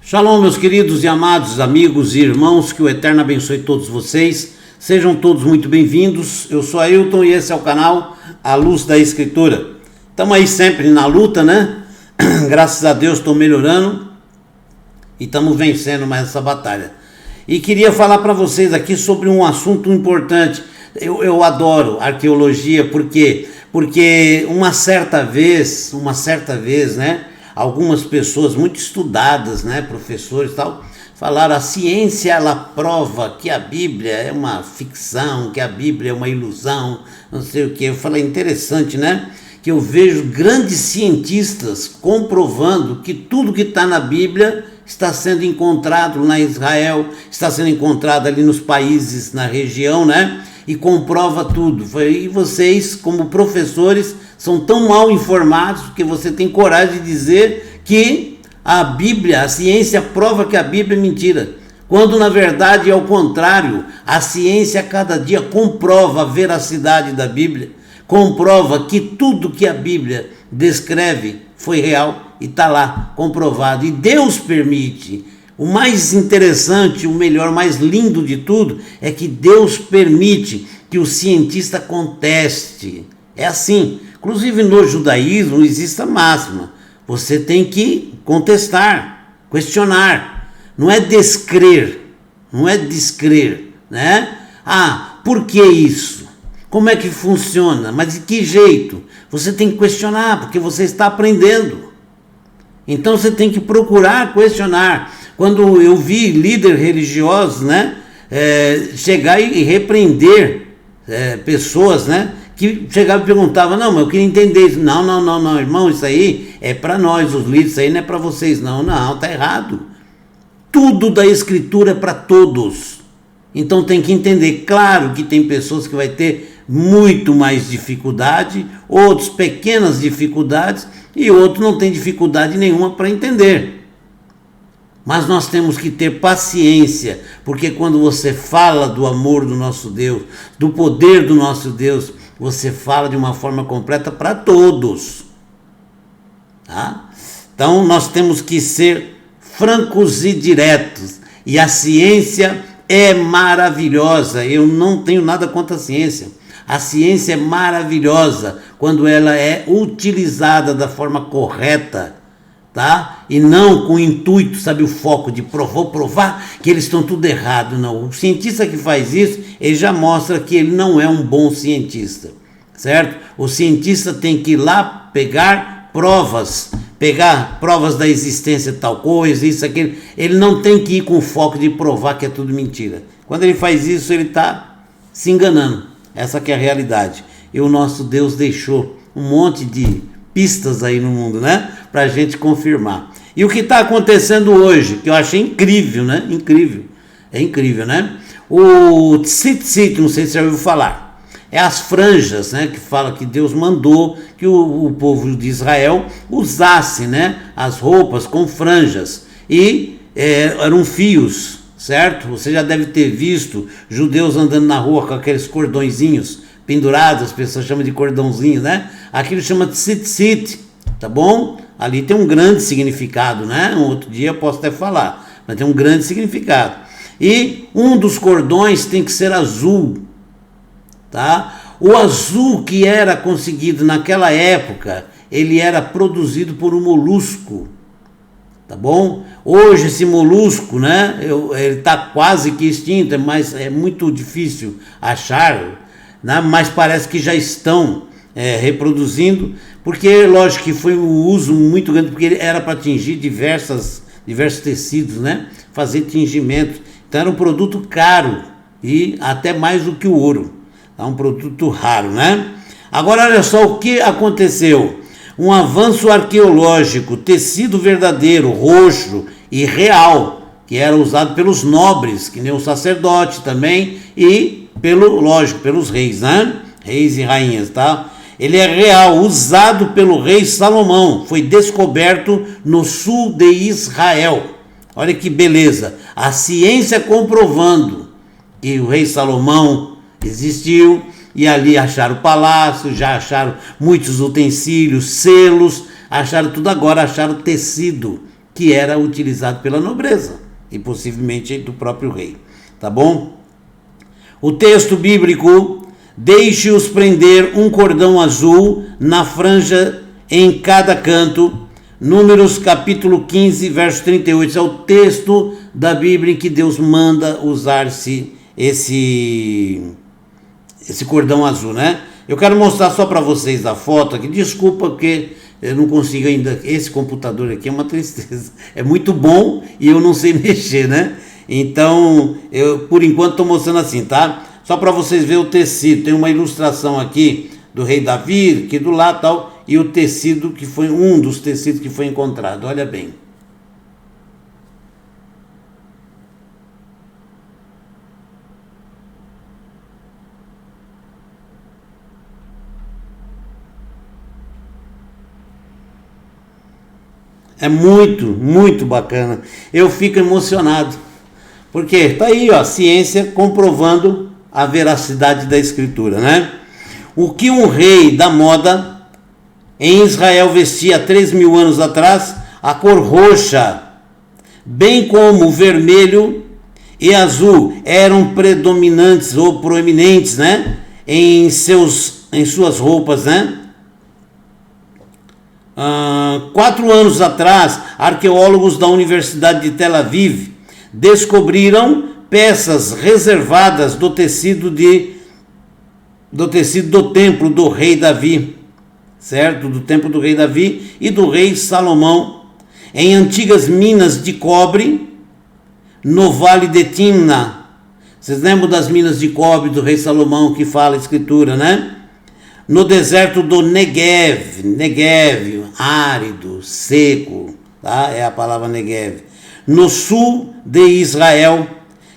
Shalom, meus queridos e amados amigos e irmãos, que o Eterno abençoe todos vocês. Sejam todos muito bem-vindos. Eu sou Ailton e esse é o canal A Luz da Escritura. Estamos aí sempre na luta, né? Graças a Deus estou melhorando e estamos vencendo mais essa batalha. E queria falar para vocês aqui sobre um assunto importante. Eu adoro arqueologia porque uma certa vez, né? Algumas pessoas muito estudadas, né, professores e tal, falaram: a ciência ela prova que a Bíblia é uma ficção, que a Bíblia é uma ilusão, não sei o que. Eu falei, interessante, né? Que eu vejo grandes cientistas comprovando que tudo que está na Bíblia está sendo encontrado lá em Israel, está sendo encontrado ali nos países, na região, né? E comprova tudo. E vocês, como professores, são tão mal informados que você tem coragem de dizer que a Bíblia, a ciência prova que a Bíblia é mentira, quando na verdade é o contrário. A ciência a cada dia comprova a veracidade da Bíblia, comprova que tudo que a Bíblia descreve foi real e está lá comprovado. E Deus permite. O mais interessante, o melhor, o mais lindo de tudo é que Deus permite que o cientista conteste. É assim. Inclusive no judaísmo existe a máxima: você tem que contestar, questionar. Não é descrer, né? Ah, por que isso? Como é que funciona? Mas de que jeito? Você tem que questionar, porque você está aprendendo. Então você tem que procurar questionar. Quando eu vi líderes religiosos, né, chegar e repreender pessoas, né, que chegavam e perguntavam: não, mas eu queria entender isso. Não, irmão, isso aí é para nós, os líderes, isso aí não é para vocês. Não, está errado. Tudo da Escritura é para todos. Então tem que entender. Claro que tem pessoas que vai ter muito mais dificuldade, outros pequenas dificuldades, e outros não tem dificuldade nenhuma para entender. Mas nós temos que ter paciência, porque quando você fala do amor do nosso Deus, do poder do nosso Deus, você fala de uma forma completa para todos. Tá? Então nós temos que ser francos e diretos. E a ciência é maravilhosa. Eu não tenho nada contra a ciência. A ciência é maravilhosa quando ela é utilizada da forma correta, tá? E não com o intuito, sabe, o foco de provar que eles estão tudo errado. Não. O cientista que faz isso, ele já mostra que ele não é um bom cientista, certo? O cientista tem que ir lá pegar provas da existência de tal coisa, isso, aquilo. Ele não tem que ir com o foco de provar que é tudo mentira. Quando ele faz isso, ele está se enganando. Essa que é a realidade. E o nosso Deus deixou um monte de pistas aí no mundo, né? Para a gente confirmar. E o que está acontecendo hoje, que eu achei incrível, né? É incrível, né? O tzitzit, não sei se você já ouviu falar. É as franjas, né? Que fala que Deus mandou que o povo de Israel usasse, né? As roupas com franjas. E eram fios, certo? Você já deve ter visto judeus andando na rua com aqueles cordõezinhos pendurados, as pessoas chamam de cordãozinho, né? Aquilo chama de tzitzit, tá bom? Ali tem um grande significado, né? Um outro dia eu posso até falar, mas tem um grande significado. E um dos cordões tem que ser azul, tá? O azul que era conseguido naquela época, ele era produzido por um molusco, tá bom? Hoje esse molusco, né, ele está quase que extinto, mas é muito difícil achar, né, mas parece que já estão reproduzindo, porque lógico que foi um uso muito grande, porque ele era para atingir diversos tecidos, né, fazer tingimento. Então era um produto caro e até mais do que o ouro, é um produto raro, né? Agora olha só o que aconteceu. Um avanço arqueológico, tecido verdadeiro, roxo e real, que era usado pelos nobres, que nem o sacerdote também, e pelos reis, né? Reis e rainhas, tá? Ele é real, usado pelo rei Salomão, foi descoberto no sul de Israel. Olha que beleza, a ciência comprovando que o rei Salomão existiu, e ali acharam o palácio, já acharam muitos utensílios, selos, acharam tudo. Agora acharam tecido que era utilizado pela nobreza e possivelmente do próprio rei, tá bom? O texto bíblico: deixe-os prender um cordão azul na franja em cada canto. Números capítulo 15, verso 38. Esse é o texto da Bíblia em que Deus manda usar-se esse cordão azul, né? Eu quero mostrar só para vocês a foto aqui. Desculpa porque eu não consigo ainda. Esse computador aqui é uma tristeza. É muito bom e eu não sei mexer, né? Então, eu por enquanto estou mostrando assim, tá? Só para vocês verem o tecido. Tem uma ilustração aqui do rei Davi, aqui do lado tal, e o tecido que foi um dos tecidos que foi encontrado. Olha bem. É muito, muito bacana. Eu fico emocionado. Porque tá aí, ó, a ciência comprovando a veracidade da escritura, né? O que um rei da moda em Israel vestia há 3.000 anos atrás, a cor roxa, bem como o vermelho e azul, eram predominantes ou proeminentes, né? Em suas roupas, né? 4 anos atrás, arqueólogos da Universidade de Tel Aviv descobriram peças reservadas do tecido do templo do rei Davi, certo? Do templo do rei Davi e do rei Salomão, em antigas minas de cobre no Vale de Timna. Vocês lembram das minas de cobre do rei Salomão que fala a escritura, né? No deserto do Negev, árido, seco, tá? É a palavra Negev. No sul de Israel,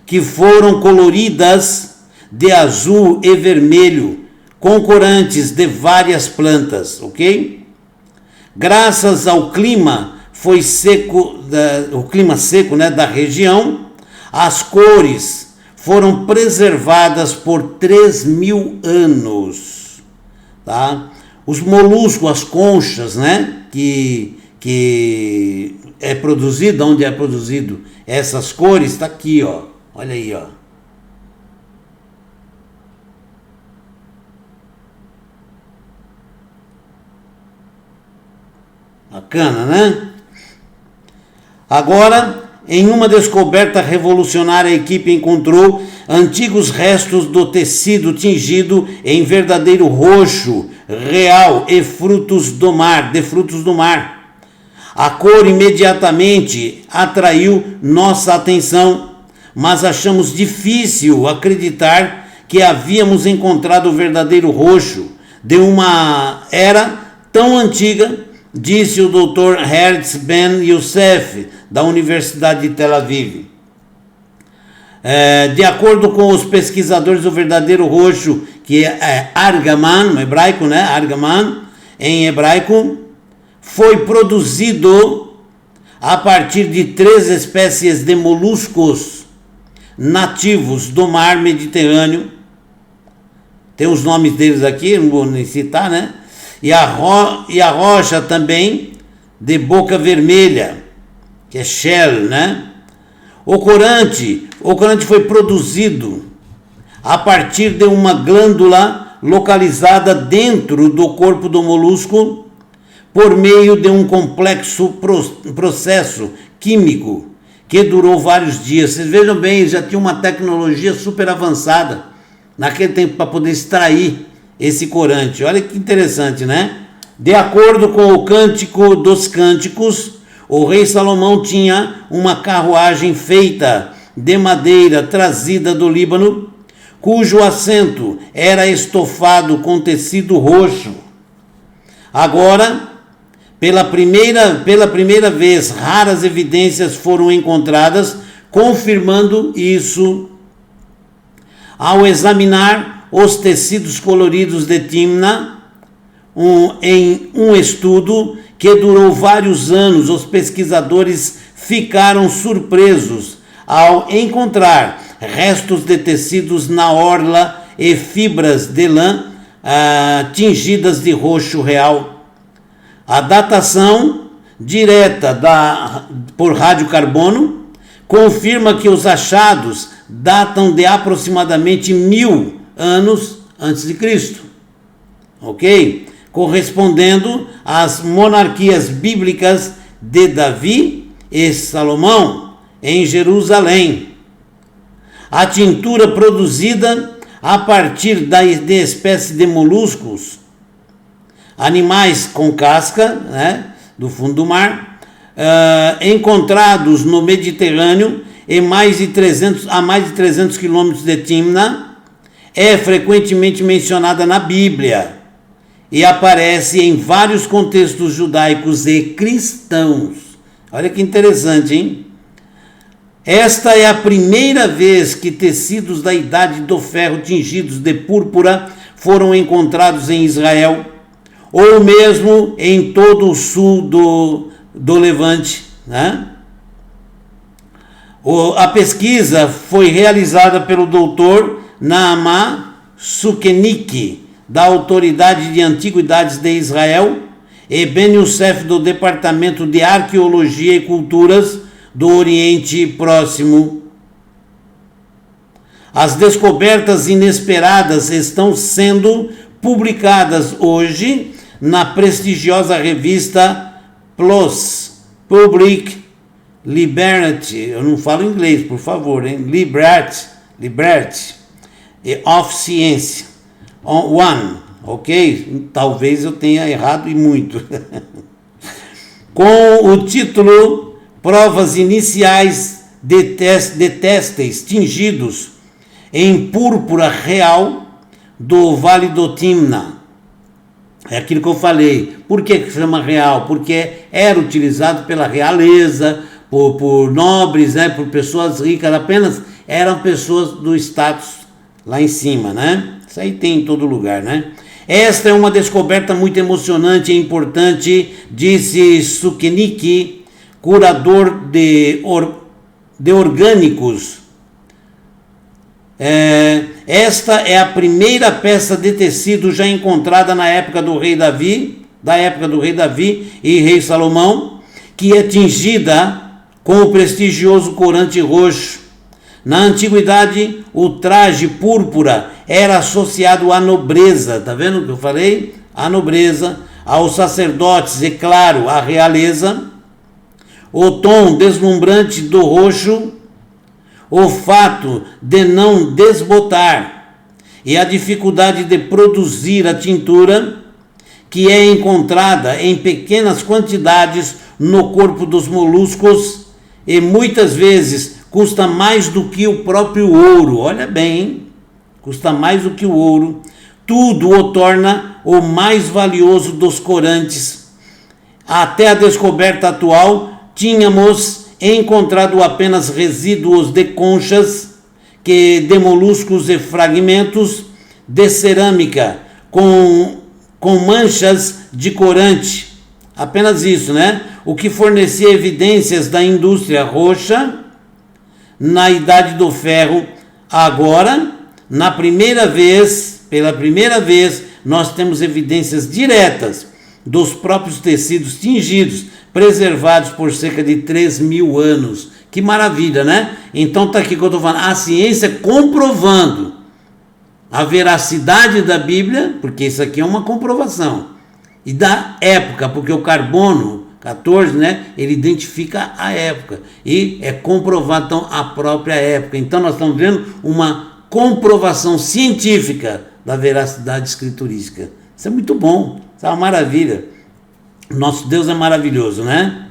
que foram coloridas de azul e vermelho, com corantes de várias plantas, ok? Graças ao clima o clima seco, né, da região, as cores foram preservadas por 3.000 anos. Tá? Os moluscos, as conchas, né, que é produzido, onde é produzido essas cores, está aqui, ó. Olha aí, ó. Bacana, né? Agora, em uma descoberta revolucionária, a equipe encontrou antigos restos do tecido tingido em verdadeiro roxo real e frutos do mar. A cor imediatamente atraiu nossa atenção, mas achamos difícil acreditar que havíamos encontrado o verdadeiro roxo de uma era tão antiga, disse o Dr. Hertz Ben Youssef, da Universidade de Tel Aviv. De acordo com os pesquisadores, o verdadeiro roxo, que é argaman, no hebraico, né? Argaman, em hebraico, foi produzido a partir de 3 espécies de moluscos nativos do mar Mediterrâneo. Tem os nomes deles aqui, não vou nem citar, né? E a rocha também de boca vermelha, que é shell, né? O corante foi produzido a partir de uma glândula localizada dentro do corpo do molusco por meio de um complexo processo químico que durou vários dias. Vocês vejam bem, já tinha uma tecnologia super avançada naquele tempo para poder extrair esse corante. Olha que interessante, né? De acordo com o Cântico dos Cânticos, o rei Salomão tinha uma carruagem feita de madeira trazida do Líbano, cujo assento era estofado com tecido roxo. Agora, pela primeira vez, raras evidências foram encontradas confirmando isso. Ao examinar os tecidos coloridos de Timna, em um estudo que durou vários anos, os pesquisadores ficaram surpresos ao encontrar restos de tecidos na orla e fibras de lã tingidas de roxo real. A datação direta por radiocarbono confirma que os achados datam de aproximadamente 1000 anos antes de Cristo, ok? Correspondendo às monarquias bíblicas de Davi e Salomão em Jerusalém. A tintura produzida a partir de espécies de moluscos, animais com casca, né, do fundo do mar, encontrados no Mediterrâneo a mais de 300 quilômetros de Timna, é frequentemente mencionada na Bíblia e aparece em vários contextos judaicos e cristãos. Olha que interessante, hein? Esta é a primeira vez que tecidos da Idade do Ferro tingidos de púrpura foram encontrados em Israel, ou mesmo em todo o sul do Levante, né? A pesquisa foi realizada pelo Dr. Naamah Sukenik, da Autoridade de Antiguidades de Israel, e Ben Youssef, do Departamento de Arqueologia e Culturas do Oriente Próximo. As descobertas inesperadas estão sendo publicadas hoje na prestigiosa revista PLOS, Public Liberty, eu não falo inglês, por favor, hein? Liberty of Science, One, ok? Talvez eu tenha errado e muito. Com o título Provas Iniciais de Testes Tingidos em Púrpura Real do Vale do Timna. É aquilo que eu falei. Por que chama real? Porque era utilizado pela realeza, por nobres, né, por pessoas ricas, apenas eram pessoas do status lá em cima, né? Isso aí tem em todo lugar, né? Esta é uma descoberta muito emocionante e importante, disse Sukenik, curador de orgânicos. Esta é a primeira peça de tecido já encontrada da época do rei Davi e rei Salomão, que é tingida com o prestigioso corante roxo. Na antiguidade, o traje púrpura era associado à nobreza, tá vendo o que eu falei? À nobreza, aos sacerdotes e, claro, à realeza. O tom deslumbrante do roxo, o fato de não desbotar e a dificuldade de produzir a tintura, que é encontrada em pequenas quantidades no corpo dos moluscos e muitas vezes custa mais do que o próprio ouro. Olha bem, hein? Custa mais do que o ouro. Tudo o torna o mais valioso dos corantes. Até a descoberta atual, tínhamos encontrado apenas resíduos de conchas, de moluscos e fragmentos de cerâmica com manchas de corante. Apenas isso, né? O que fornecia evidências da indústria roxa na Idade do Ferro. Agora, pela primeira vez, nós temos evidências diretas dos próprios tecidos tingidos, preservados por cerca de 3.000 anos. Que maravilha, né? Então está aqui que eu estou falando, a ciência comprovando a veracidade da Bíblia, porque isso aqui é uma comprovação, e da época, porque o carbono 14, né, ele identifica a época, e é comprovado então a própria época. Então nós estamos vendo uma comprovação científica da veracidade escriturística. Isso é muito bom, isso é uma maravilha. Nosso Deus é maravilhoso, né?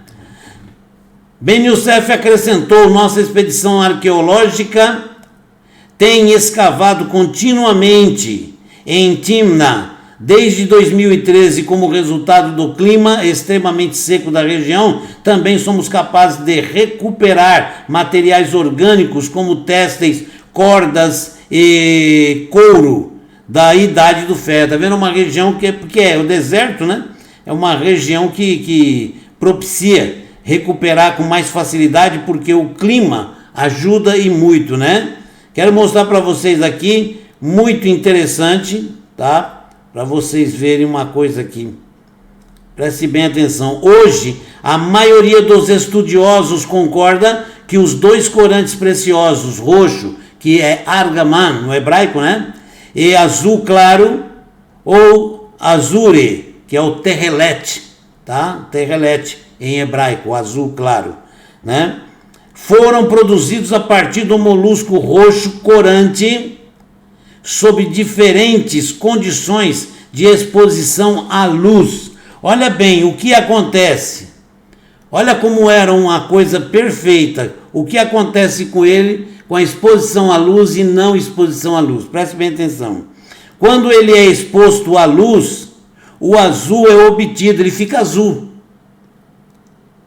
Ben Youssef acrescentou: nossa expedição arqueológica tem escavado continuamente em Timna desde 2013. Como resultado do clima extremamente seco da região, também somos capazes de recuperar materiais orgânicos como têxteis, cordas e couro da Idade do Ferro. Tá vendo? Uma região porque é o deserto, né? É uma região que propicia recuperar com mais facilidade, porque o clima ajuda e muito, né? Quero mostrar para vocês aqui, muito interessante, tá? Para vocês verem uma coisa aqui. Preste bem atenção. Hoje, a maioria dos estudiosos concorda que os dois corantes preciosos, roxo, que é argaman no hebraico, né? E azul claro, ou azure, que é o terrelete, tá? Terrelete em hebraico, azul claro, né? Foram produzidos a partir do molusco roxo corante, sob diferentes condições de exposição à luz. Olha bem, o que acontece? Olha como era uma coisa perfeita. O que acontece com ele, com a exposição à luz e não exposição à luz? Preste bem atenção. Quando ele é exposto à luz, o azul é obtido, ele fica azul.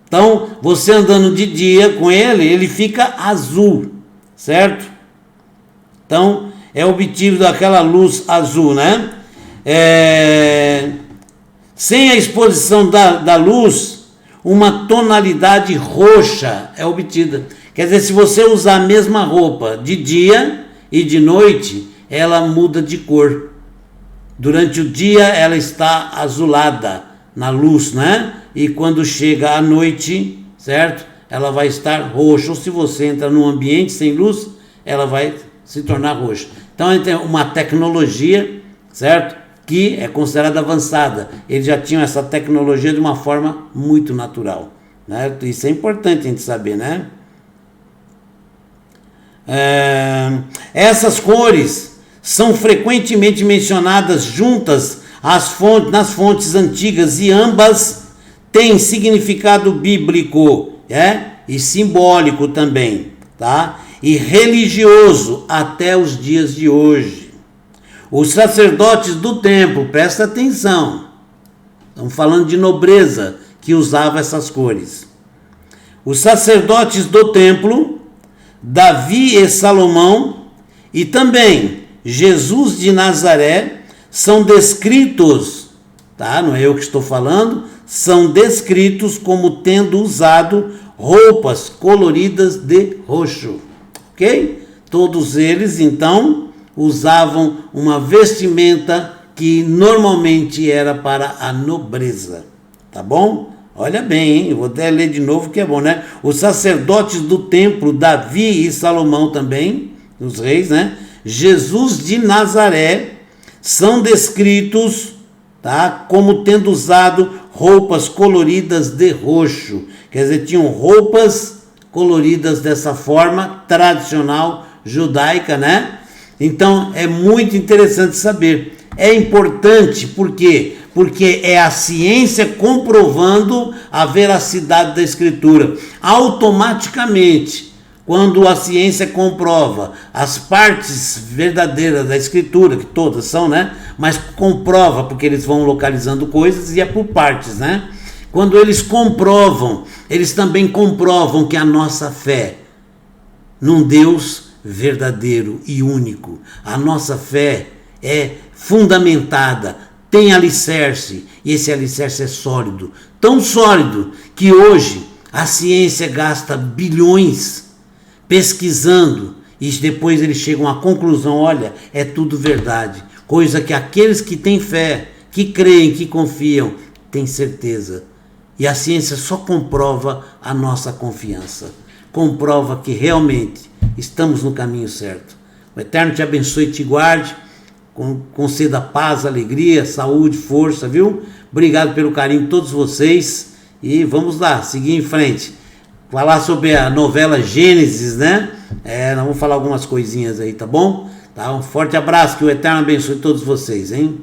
Então, você andando de dia com ele, ele fica azul, certo? Então, é obtido daquela luz azul, né? Sem a exposição da luz, uma tonalidade roxa é obtida. Quer dizer, se você usar a mesma roupa de dia e de noite, ela muda de cor. Durante o dia ela está azulada na luz, né? E quando chega à noite, certo? Ela vai estar roxa. Ou se você entra num ambiente sem luz, ela vai se tornar roxa. Então, tem uma tecnologia, certo? Que é considerada avançada. Eles já tinham essa tecnologia de uma forma muito natural, né? Isso é importante a gente saber, né? Essas cores são frequentemente mencionadas juntas nas fontes antigas e ambas têm significado bíblico, e simbólico também, tá? E religioso até os dias de hoje. Os sacerdotes do templo, presta atenção, estamos falando de nobreza que usava essas cores. Os sacerdotes do templo, Davi e Salomão, e também Jesus de Nazaré, são descritos, tá? Não é eu que estou falando, são descritos como tendo usado roupas coloridas de roxo, ok? Todos eles, então, usavam uma vestimenta que normalmente era para a nobreza, tá bom? Olha bem, hein? Eu vou até ler de novo que é bom, né? Os sacerdotes do templo, Davi e Salomão também, os reis, né? Jesus de Nazaré, são descritos, tá? Como tendo usado roupas coloridas de roxo. Quer dizer, tinham roupas coloridas dessa forma, tradicional, judaica, né? Então, é muito interessante saber. É importante, por quê? Porque é a ciência comprovando a veracidade da Escritura. Automaticamente, quando a ciência comprova as partes verdadeiras da Escritura, que todas são, né? Mas comprova, porque eles vão localizando coisas e é por partes, né? Quando eles comprovam, eles também comprovam que a nossa fé num Deus verdadeiro e único, a nossa fé é fundamentada, tem alicerce, e esse alicerce é sólido, tão sólido que hoje a ciência gasta bilhões pesquisando e depois eles chegam à conclusão, olha, é tudo verdade, coisa que aqueles que têm fé, que creem, que confiam, têm certeza. E a ciência só comprova a nossa confiança, comprova que realmente estamos no caminho certo. O Eterno te abençoe e te guarde, conceda paz, alegria, saúde, força, viu? Obrigado pelo carinho de todos vocês e vamos lá, seguir em frente. Falar sobre a novela Gênesis, né? Nós vamos falar algumas coisinhas aí, tá bom? Tá? Um forte abraço, que o Eterno abençoe todos vocês, hein?